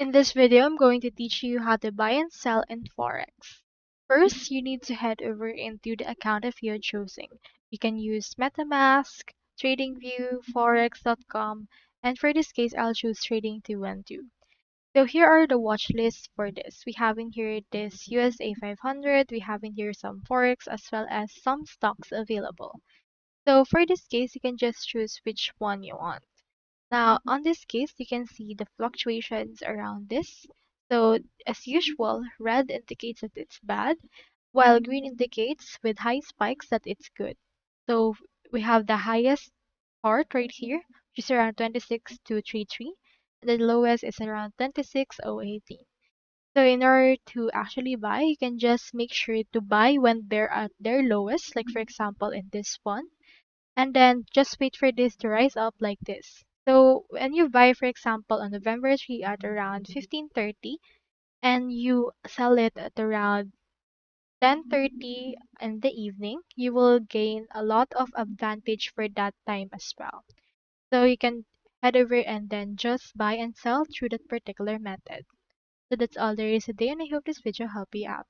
In this video, I'm going to teach you how to buy and sell in Forex. First, you need to head over into the account if you're choosing. You can use MetaMask, TradingView, Forex.com, and for this case, I'll choose Trading212. So here are the watch lists for this. We have in here this USA 500, we have in here some Forex as well as some stocks available. So for this case, you can just choose which one you want. Now, on this case, you can see the fluctuations around this. So, as usual, red indicates that it's bad, while green indicates with high spikes that it's good. So, we have the highest part right here, which is around 26,233, and the lowest is around 26,018. So, in order to actually buy, you can just make sure to buy when they're at their lowest, like for example in this one, and then just wait for this to rise up like this. So when you buy, for example, on November 3 at around 15:30 and you sell it at around 10:30 in the evening, you will gain a lot of advantage for that time as well. So you can head over and then just buy and sell through that particular method. So that's all there is today, and I hope this video helped you out.